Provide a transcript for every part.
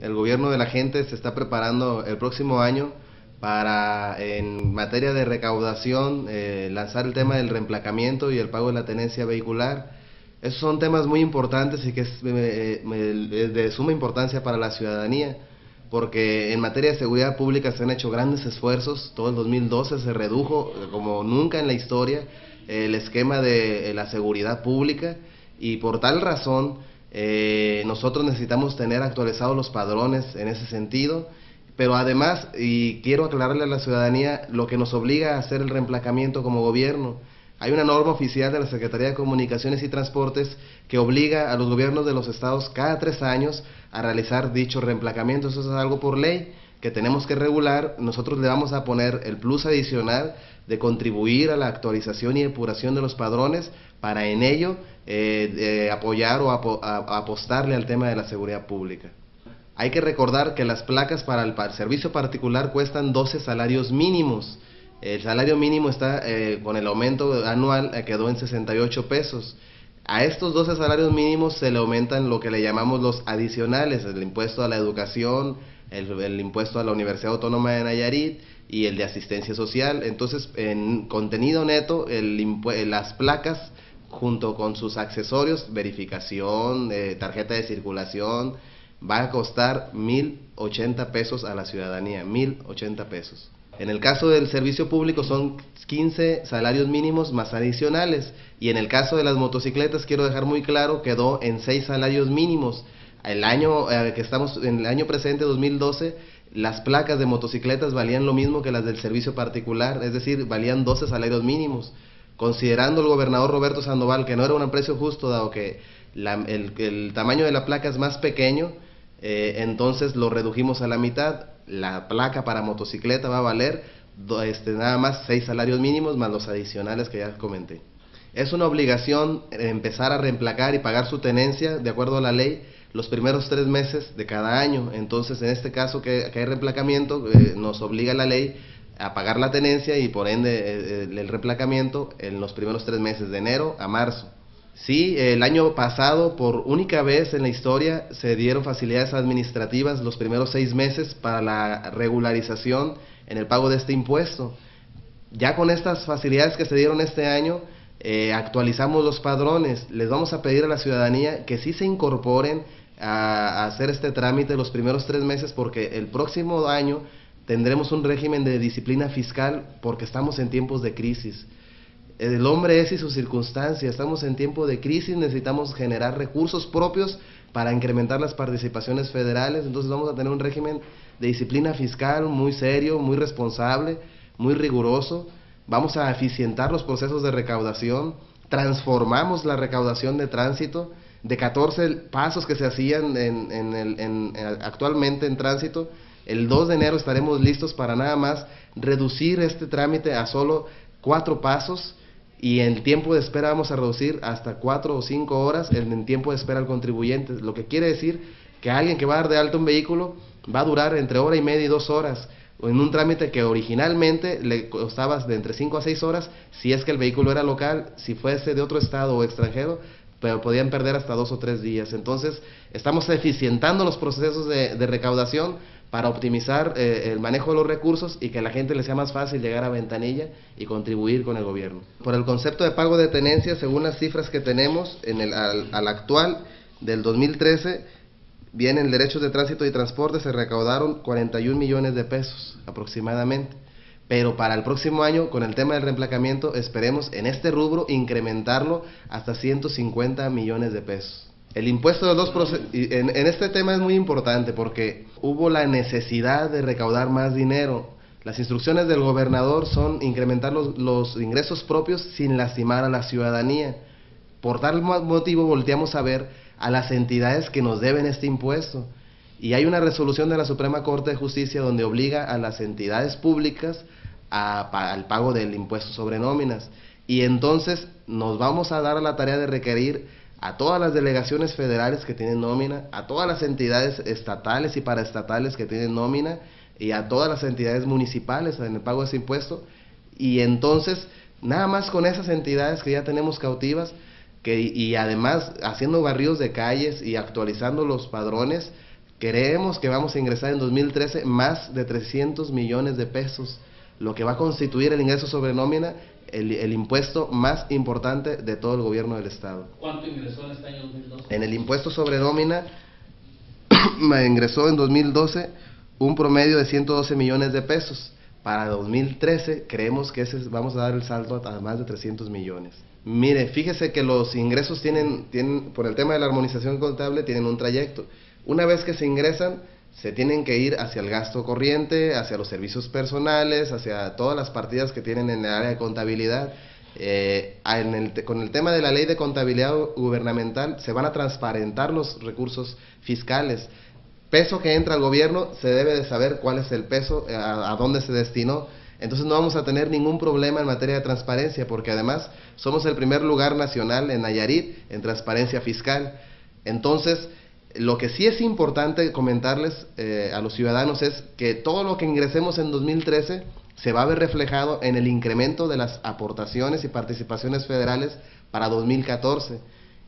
El gobierno de la gente se está preparando el próximo año para, en materia de recaudación, lanzar el tema del reemplacamiento y el pago de la tenencia vehicular. Esos son temas muy importantes y que es de suma importancia para la ciudadanía, porque en materia de seguridad pública se han hecho grandes esfuerzos. Todo el 2012 se redujo como nunca en la historia el esquema de la seguridad pública, y por tal razón nosotros necesitamos tener actualizados los padrones en ese sentido. Pero además, y quiero aclararle a la ciudadanía lo que nos obliga a hacer el reemplacamiento como gobierno. Hay una norma oficial de la Secretaría de Comunicaciones y Transportes que obliga a los gobiernos de los estados cada 3 años a realizar dicho reemplacamiento. Eso es algo por ley que tenemos que regular. Nosotros le vamos a poner el plus adicional de contribuir a la actualización y depuración de los padrones para en ello apoyar o apostarle al tema de la seguridad pública. Hay que recordar que las placas para el servicio particular cuestan 12 salarios mínimos. El salario mínimo está, con el aumento anual, quedó en 68 pesos. A estos 12 salarios mínimos se le aumentan lo que le llamamos los adicionales: el impuesto a la educación, el impuesto a la Universidad Autónoma de Nayarit y el de asistencia social. Entonces, en contenido neto, las placas junto con sus accesorios, verificación, tarjeta de circulación, va a costar 1,080 pesos a la ciudadanía, 1,080 pesos. En el caso del servicio público son 15 salarios mínimos más adicionales, y en el caso de las motocicletas, quiero dejar muy claro, quedó en 6 salarios mínimos. El año que estamos, en el año presente, 2012, las placas de motocicletas valían lo mismo que las del servicio particular, es decir, valían 12 salarios mínimos. Considerando el gobernador Roberto Sandoval que no era un precio justo, dado que el tamaño de la placa es más pequeño, entonces lo redujimos a la mitad. La placa para motocicleta va a valer nada más 6 salarios mínimos más los adicionales que ya comenté. Es una obligación empezar a reemplacar y pagar su tenencia de acuerdo a la ley los primeros 3 meses de cada año. Entonces, en este caso que hay reemplacamiento, nos obliga la ley a pagar la tenencia y por ende el reemplacamiento en los primeros 3 meses, de enero a marzo. Sí, el año pasado, por única vez en la historia, se dieron facilidades administrativas los primeros 6 meses para la regularización en el pago de este impuesto. Ya con estas facilidades que se dieron este año, actualizamos los padrones. Les vamos a pedir a la ciudadanía que sí se incorporen a hacer este trámite los primeros 3 meses, porque el próximo año tendremos un régimen de disciplina fiscal, porque estamos en tiempos de crisis. El hombre es y sus circunstancias. Estamos en tiempo de crisis, necesitamos generar recursos propios para incrementar las participaciones federales. Entonces vamos a tener un régimen de disciplina fiscal muy serio, muy responsable, muy riguroso. Vamos a eficientar los procesos de recaudación. Transformamos la recaudación de tránsito de 14 pasos que se hacían actualmente en tránsito. El 2 de enero estaremos listos para nada más reducir este trámite a solo 4 pasos, y en tiempo de espera vamos a reducir hasta 4 o 5 horas en tiempo de espera al contribuyente, lo que quiere decir que alguien que va a dar de alta un vehículo va a durar entre 1:30 y 2 horas, en un trámite que originalmente le costaba de entre 5 a 6 horas, si es que el vehículo era local. Si fuese de otro estado o extranjero, pero podían perder hasta 2 o 3 días. Entonces, estamos eficientando los procesos de recaudación para optimizar el manejo de los recursos y que a la gente le sea más fácil llegar a ventanilla y contribuir con el gobierno. Por el concepto de pago de tenencia, según las cifras que tenemos, al actual del 2013, bien, en derechos de tránsito y transporte se recaudaron 41 millones de pesos aproximadamente. Pero para el próximo año, con el tema del reemplacamiento, esperemos en este rubro incrementarlo hasta 150 millones de pesos. El impuesto de los en este tema es muy importante porque hubo la necesidad de recaudar más dinero. Las instrucciones del gobernador son incrementar los ingresos propios sin lastimar a la ciudadanía. Por tal motivo volteamos a ver a las entidades que nos deben este impuesto. Y hay una resolución de la Suprema Corte de Justicia donde obliga a las entidades públicas al pago del impuesto sobre nóminas. Y entonces nos vamos a dar a la tarea de requerir a todas las delegaciones federales que tienen nómina, a todas las entidades estatales y paraestatales que tienen nómina, y a todas las entidades municipales en el pago de ese impuesto. Y entonces, nada más con esas entidades que ya tenemos cautivas, y además haciendo barridos de calles y actualizando los padrones, Creemos que vamos a ingresar en 2013 más de 300 millones de pesos, lo que va a constituir el ingreso sobre nómina, el impuesto más importante de todo el gobierno del estado. ¿Cuánto ingresó en este año 2012? En el impuesto sobre nómina ingresó en 2012 un promedio de 112 millones de pesos. Para 2013 creemos que vamos a dar el salto a más de 300 millones. Mire, fíjese que los ingresos tienen, por el tema de la armonización contable, tienen un trayecto. Una vez que se ingresan, se tienen que ir hacia el gasto corriente, hacia los servicios personales, hacia todas las partidas que tienen en el área de contabilidad. Con el tema de la ley de contabilidad gubernamental, se van a transparentar los recursos fiscales. Peso que entra al gobierno, se debe de saber cuál es el peso, a dónde se destinó. Entonces no vamos a tener ningún problema en materia de transparencia, porque además somos el primer lugar nacional en Nayarit en transparencia fiscal. Entonces, lo que sí es importante comentarles a los ciudadanos es que todo lo que ingresemos en 2013 se va a ver reflejado en el incremento de las aportaciones y participaciones federales para 2014.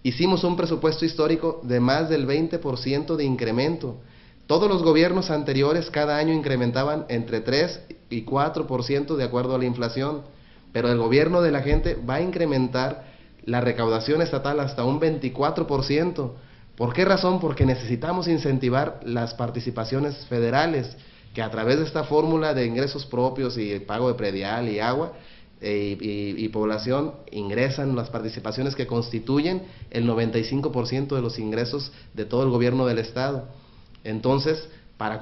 Hicimos un presupuesto histórico de más del 20% de incremento. Todos los gobiernos anteriores cada año incrementaban entre 3 y 4% de acuerdo a la inflación, pero el gobierno de la gente va a incrementar la recaudación estatal hasta un 24%. ¿Por qué razón? Porque necesitamos incentivar las participaciones federales, que a través de esta fórmula de ingresos propios y pago de predial y agua y población, ingresan las participaciones que constituyen el 95% de los ingresos de todo el gobierno del estado. Entonces, para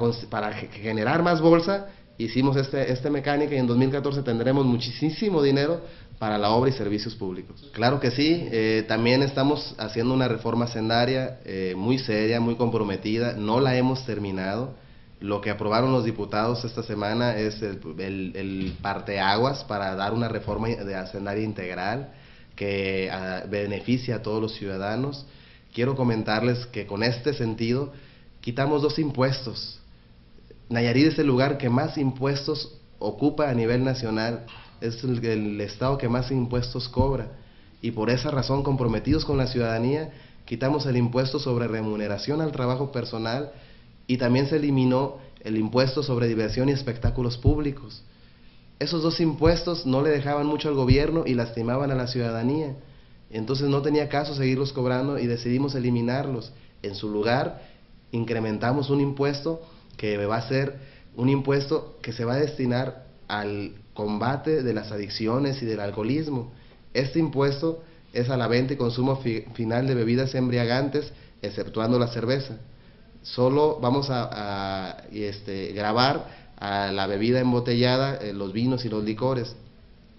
generar más bolsa, hicimos esta mecánica y en 2014 tendremos muchísimo dinero para la obra y servicios públicos. Claro que sí, también estamos haciendo una reforma hacendaria muy seria, muy comprometida, no la hemos terminado. Lo que aprobaron los diputados esta semana es el parteaguas para dar una reforma de hacendaria integral que beneficia a todos los ciudadanos. Quiero comentarles que con este sentido quitamos 2 impuestos. Nayarit es el lugar que más impuestos ocupa a nivel nacional, es el estado que más impuestos cobra, y por esa razón, comprometidos con la ciudadanía, quitamos el impuesto sobre remuneración al trabajo personal y también se eliminó el impuesto sobre diversión y espectáculos públicos. Esos 2 impuestos no le dejaban mucho al gobierno y lastimaban a la ciudadanía, entonces no tenía caso seguirlos cobrando y decidimos eliminarlos. En su lugar, incrementamos un impuesto que va a ser un impuesto que se va a destinar al combate de las adicciones y del alcoholismo. Este impuesto es a la venta y consumo final de bebidas embriagantes, exceptuando la cerveza. Solo vamos a gravar a la bebida embotellada, los vinos y los licores.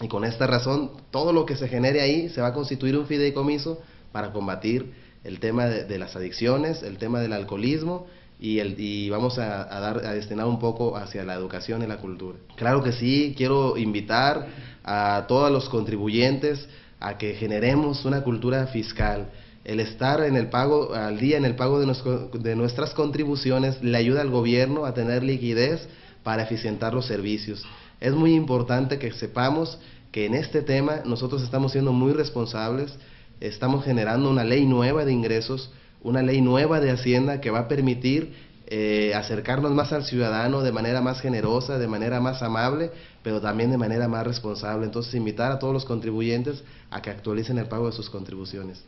Y con esta razón, todo lo que se genere ahí se va a constituir un fideicomiso para combatir el tema de las adicciones, el tema del alcoholismo, y vamos a destinar un poco hacia la educación y la cultura. Claro que sí, quiero invitar a todos los contribuyentes a que generemos una cultura fiscal. El estar en el pago, al día en el pago de nuestras contribuciones le ayuda al gobierno a tener liquidez para eficientar los servicios. Es muy importante que sepamos que en este tema nosotros estamos siendo muy responsables, estamos generando una ley nueva de ingresos, una ley nueva de Hacienda que va a permitir acercarnos más al ciudadano de manera más generosa, de manera más amable, pero también de manera más responsable. Entonces, invitar a todos los contribuyentes a que actualicen el pago de sus contribuciones.